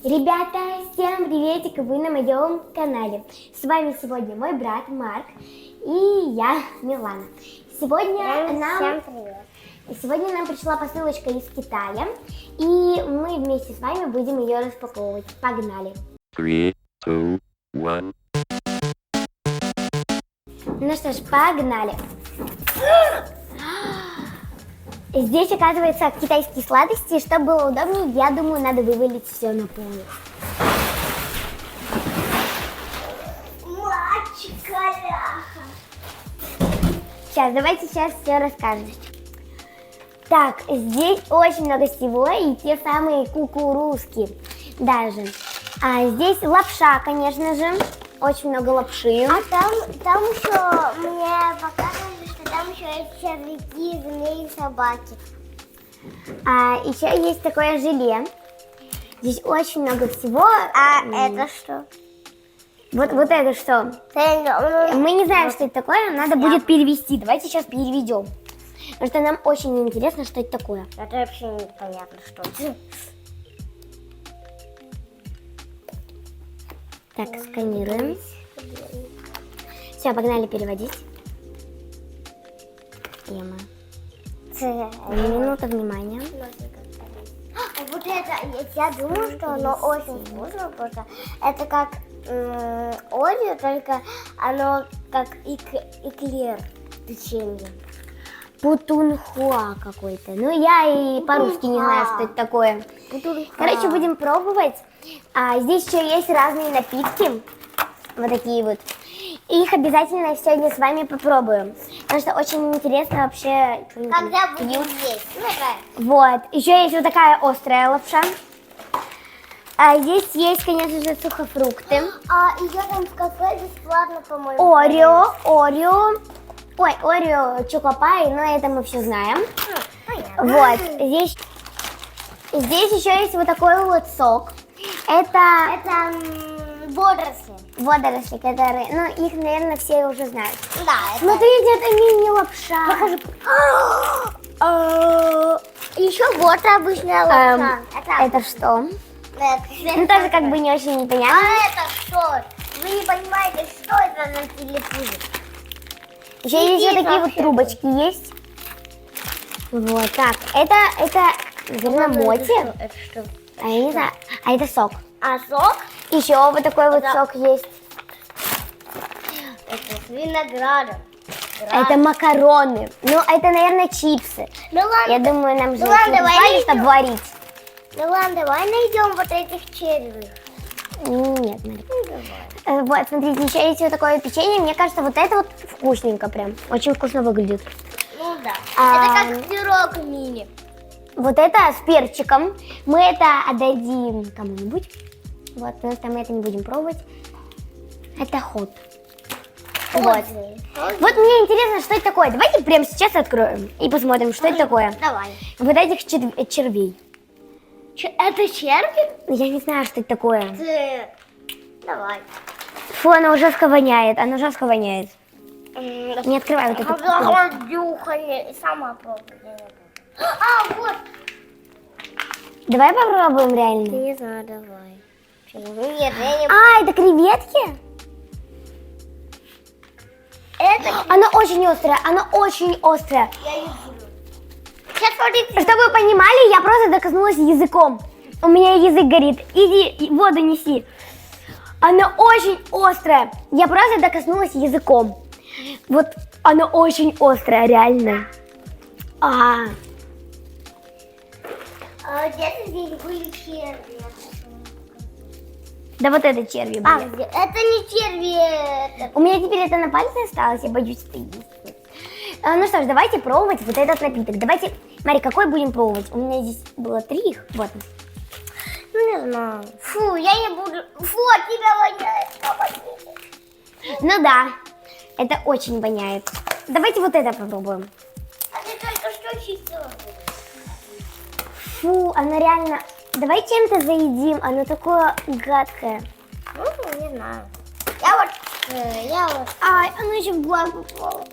Ребята, всем приветик, вы на моем канале. С вами сегодня мой брат Марк и я, Милана. Сегодня нам пришла посылочка из Китая, и мы вместе с вами будем ее распаковывать. Погнали! 3, 2, 1. Ну что ж, погнали! Здесь, оказывается, китайские сладости. Чтобы было удобнее, я думаю, надо вывалить все на пол. Сейчас, давайте сейчас все расскажем. Так, здесь очень много всего, и те самые кукурузки даже. А здесь лапша, конечно же, очень много лапши. А там еще мне показывали, что там еще есть червяки, змеи, собаки. А еще есть такое желе. Здесь очень много всего. Это что? Вот это что? Мы не знаем, что это такое, надо будет перевести. Давайте сейчас переведем. Потому что нам очень интересно, что это такое. Это вообще непонятно, что это. Так, сканируем. Все, погнали переводить. Тема. Минута внимания. Вот это, я думаю, что оно очень вкусно, потому что это как Орео, только оно как эклер печенье. Путунхуа какой-то. Ну, я и по-русски не знаю, что это такое. Короче, будем пробовать. Здесь еще есть разные напитки. Вот такие вот. Их обязательно сегодня с вами попробуем. Потому что очень интересно вообще... Когда будем есть. Вот. Еще есть вот такая острая лапша. Здесь есть, конечно же, сухофрукты. Ее там в кафе бесплатно, по-моему. Орео. Ой, Орео, чокопай, но это мы все знаем. Понятно. Вот. Здесь еще есть вот такой вот сок. Это водоросли, которые, ну, их, наверное, все уже знают. Да, Смотрите, это мини-лапша. Еще вот обычная лапша. Это что? Ну, тоже как бы не очень непонятно. это что? Вы не понимаете, что это на телефоне? Еще есть вот такие вот трубочки есть. Вот так. Это наверное, моти. Это что? А я не знаю. А это сок. Сок? Еще вот такой вот сок есть. Это с виноградом. Это макароны. Ну, это, наверное, чипсы. Ну ладно. Я думаю, нам же ладно, давай чтобы варить. Ну ладно, давай найдем вот этих червей. Нет, вот, смотрите, еще есть вот такое печенье. Мне кажется, вот это вот вкусненько прям. Очень вкусно выглядит. Ну да. Это как пирог мини. Вот это с перчиком. Мы это отдадим кому-нибудь. Вот, потому что мы это не будем пробовать. Это хот. Вот. Вот мне интересно, что это такое. Давайте прямо сейчас откроем и посмотрим, что это такое. Давай. Вот этих червей. Это черви? Я не знаю, что это такое. Давай. Фу, оно ужасно воняет. Не открывай вот эту. Дюхай, сама попробуй. Вот. Давай попробуем реально. Не знаю, давай. Нет, я не... Это креветки? Оно очень острое. Я не буду. Сейчас смотрите. Чтобы вы понимали, я просто докоснулась языком. У меня язык горит. Иди, воду неси. Оно очень острое. Я просто докоснулась языком. Вот оно очень острое, реально. Где-то здесь были черви. Да вот это черви были. Это не черви. У меня теперь это на пальце осталось, я боюсь это есть. Ну что ж, давайте пробовать вот этот напиток. Давайте, Мария, какой будем пробовать? У меня здесь было 3 их. Вот. Ну не знаю. Фу, я не буду. Фу, от тебя воняет. Ну да, это очень воняет. Давайте вот это попробуем. А ты только что чистила? Фу, оно реально... Давай чем-то заедим, оно такое гадкое. Ну, не знаю. Я вот... Оно еще в глаз попало.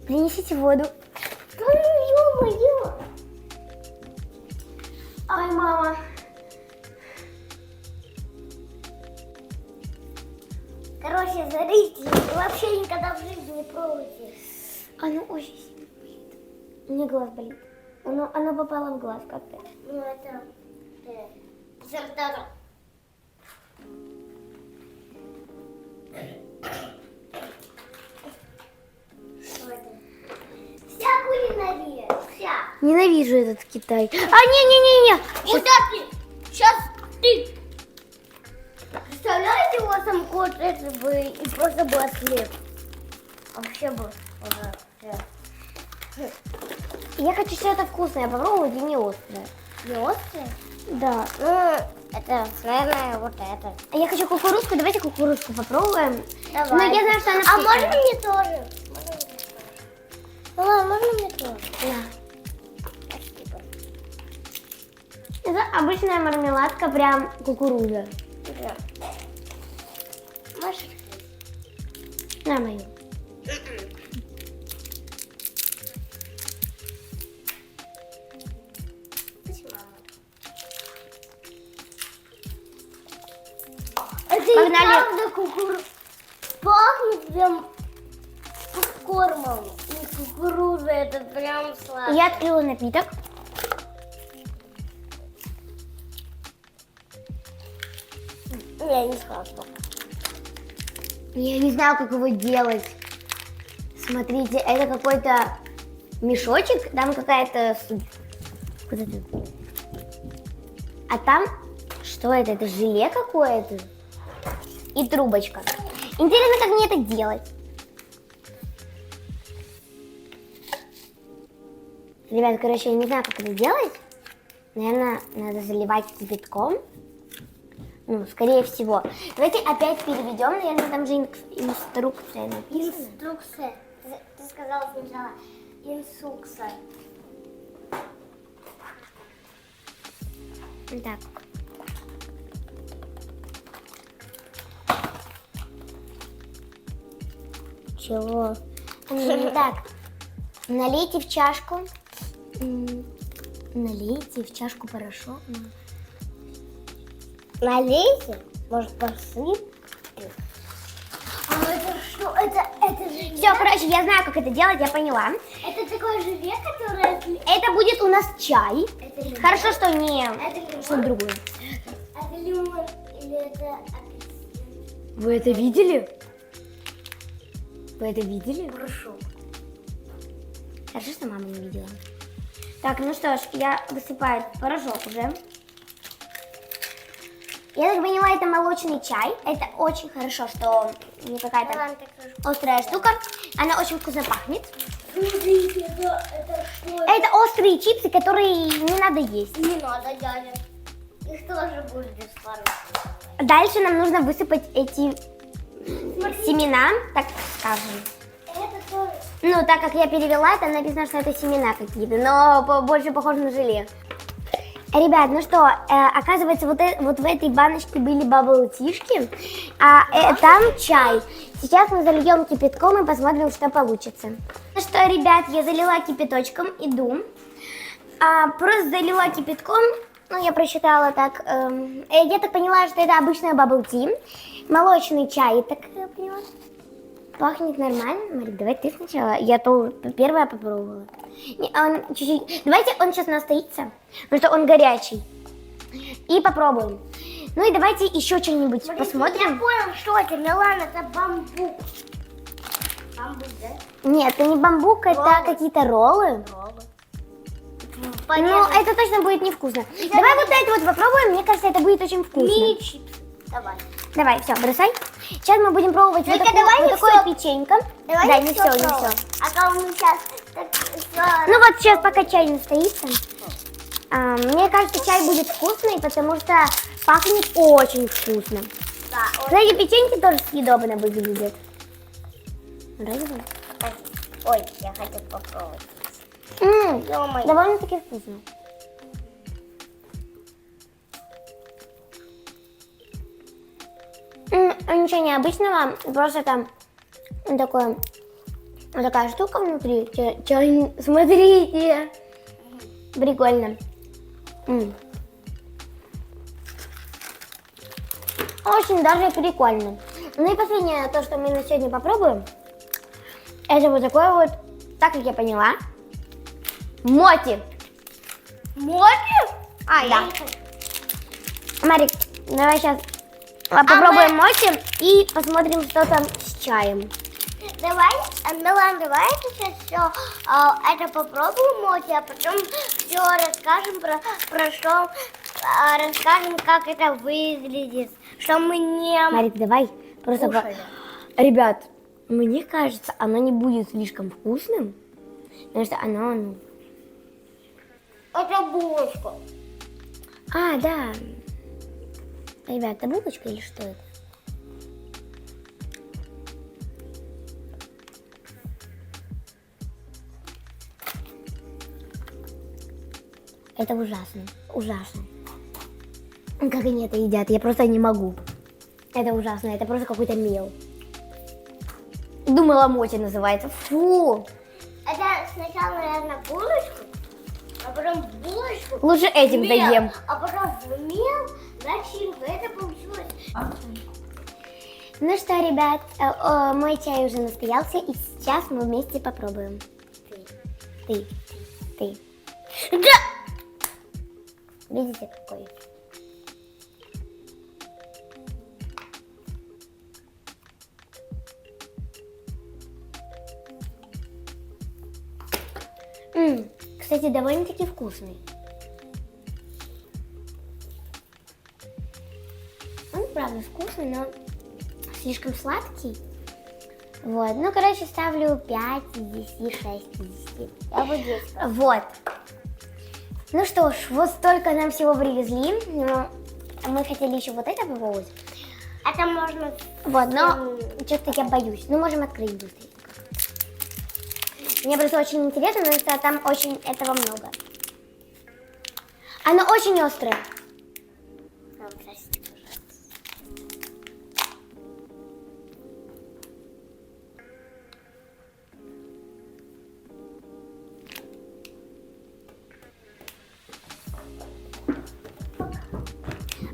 Принесите воду. Ну, Мне глаз болит. Оно попало в глаз как-то. Ну, это... Зеркало. Что это? Вся кулинария. Вся. Ненавижу этот Китай. Не-не-не-не. Куда ты? Сейчас ты. Представляете, у вас там кот это бы и просто был слеп. Вообще бы уже. Я хочу что-то вкусное попробовать и не острое. Не острый? Да. Ну, это, наверное, вот это. А я хочу кукурузку. Давайте кукурузку попробуем. Давай. Но я знаю, что она А вкусная. можно мне тоже? Ну ладно, можно мне тоже? Да. Спасибо. Это обычная мармеладка, прям кукуруза. Да. Можешь? На мою. Это Погнали. и правда кукуруза. Пахнет прям кормом. И кукуруза это прям сладко. Я открыла напиток. Я не сладко. Я не знаю, как его делать. Смотрите, это какой-то мешочек, там какая-то суть. Вот это. А там, что это? Это желе какое-то? И трубочка. Интересно, как мне это делать. Ребят, короче, я не знаю, как это делать. Наверное, надо заливать кипятком. Ну, скорее всего. Давайте опять переведем. Наверное, там же инструкция написана. Инструкция. Ты сказала сначала инструкция. Так. Чего? Так. Налейте в чашку. Налейте в чашку порошок. Налейте? Может, посыпь? А это что? Это желе? Все, короче, я знаю, как это делать, я поняла. Это такое желе, которое... Это будет у нас чай. Это лимон? Хорошо, что не Это лимон? что другое. Это лимон или это апельсин? Вы это видели? Вы это видели? Порошок. Хорошо, что мама не видела. Так, ну что ж, я высыпаю порошок уже. Я так поняла, это молочный чай. Это очень хорошо, что не какая-то Ладно, так тоже. острая штука. Она очень вкусно пахнет. Смотрите, это что? Это острые чипсы, которые не надо есть. Не надо, дядя. Их тоже будет бесплатно. Дальше нам нужно высыпать эти семена, так скажем. Это тоже. Ну, так как я перевела, там написано, что это семена какие-то, но больше похоже на желе. Ребят, ну что, оказывается, вот в этой баночке были бабл-тишки, а там чай. Сейчас мы зальем кипятком и посмотрим, что получится. Ну что, ребят, я залила кипяточком, иду. Просто залила кипятком, ну, я просчитала так. Я так поняла, что это обычная бабл-ти. Молочный чай, так я поняла. Пахнет нормально. Марик, давай ты сначала. Я то первая попробовала. Не, он чуть-чуть. Давайте он сейчас настоится, потому что он горячий. И попробуем. Ну и давайте еще что-нибудь Я посмотрим. понял, что это, Милан, это бамбук. Бамбук, да? Нет, это не бамбук, это Роллы. какие-то роллы. Но это точно будет невкусно. Давай вот это вот попробуем. Мне кажется, это будет очень вкусно. Мини-чипс. Давай. Давай, все, бросай. Сейчас мы будем пробовать вот Только такое, давай вот не такое печенька. Давай Да, не не всё все, не пробуем. все. А то он сейчас... Так, всё. Ну вот сейчас пока чай настоится. Мне кажется, чай будет вкусный, потому что пахнет очень вкусно. Да, он... Кстати, печеньки тоже съедобно выглядят. Вроде бы. Ой, я хотел попробовать. Ё-моё. Довольно-таки вкусно. Ничего необычного, просто там такое, вот такая штука внутри. Чай, смотрите. Прикольно. Очень даже прикольно. Ну и последнее, то, что мы на сегодня попробуем, это вот такое вот, так как я поняла, Моти. Моти? А, Да. я не хочу. Марик, давай сейчас попробуем моти и посмотрим, что там с чаем. Давай, Милан, давай сейчас все это попробуем, Моти, а потом все расскажем про что, расскажем, как это выглядит, что мы не Марик, давай просто... кушали. Ребят, мне кажется, оно не будет слишком вкусным, потому что оно... ну, Это булочка. А, да. Ребят, это булочка или что это? Это ужасно. Ужасно. Как они это едят? Я просто не могу. Это ужасно. Это просто какой-то мел. Думала, моти называется. Фу. Это сначала, наверное, булочку, а потом булочку. Лучше этим мел, заем. А потом в мел, начинку. Это получилось. Ну что, ребят, мой чай уже настоялся, и сейчас мы вместе попробуем. Ты. Да! Видите, какой? Кстати, довольно-таки вкусный. Он, правда, вкусный, но слишком сладкий. Вот, ну, короче, ставлю 5 из 10, 6 из 10. Я вот здесь. Вот. Ну что ж, вот столько нам всего привезли. Но мы хотели еще вот это попробовать. Это можно... Вот, но что-то я боюсь. Ну, можем открыть быстрее. Мне просто очень интересно, потому что там очень этого много. Оно очень острое. Простите, пожалуйста.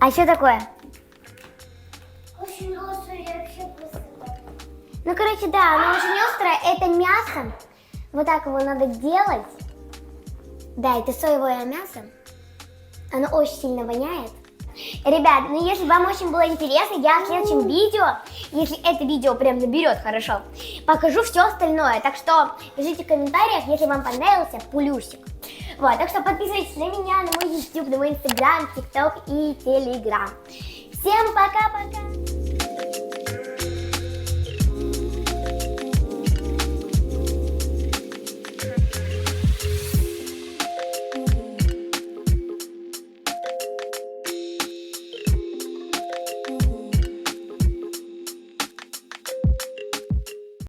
А что такое? Очень острый, я вообще просто... Ну, короче, да, оно очень острое. Это мясо. Вот так его надо делать. Да, это соевое мясо. Оно очень сильно воняет. Ребят, ну если вам очень было интересно, я в следующем видео, если это видео прям наберет хорошо, покажу все остальное. Так что пишите в комментариях, если вам понравился плюсик. Вот, так что подписывайтесь на меня, на мой YouTube, на мой Instagram, TikTok и Telegram. Всем пока-пока!